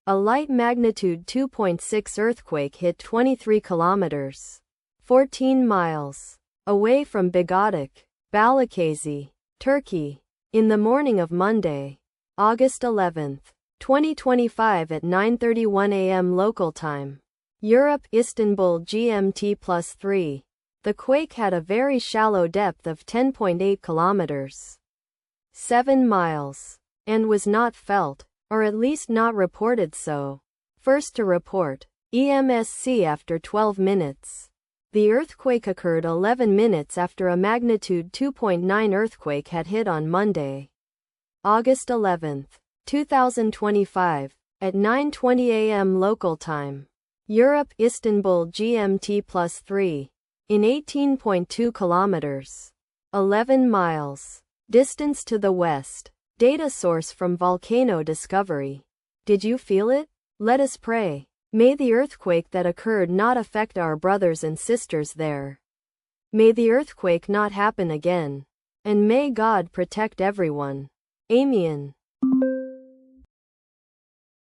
A light magnitude 2.6 earthquake hit 23 kilometers, 14 miles, away from Bigadic, Balikesir, Turkey, in the morning of Monday, August 11, 2025 at 9:31 a.m. local time. Europe, Istanbul GMT +3. The quake had a very shallow depth of 10.8 kilometers, 7 miles, and was not felt, or at least not reported so. First to report, EMSC after 12 minutes. The earthquake occurred 11 minutes after a magnitude 2.9 earthquake had hit on Monday, August 11, 2025, at 9:20 a.m. local time. Europe, Istanbul GMT +3. In 18.2 kilometers, 11 miles, distance to the west. Data source from Volcano Discovery. Did you feel it? Let us pray. May the earthquake that occurred not affect our brothers and sisters there. May the earthquake not happen again. And may God protect everyone. Amen.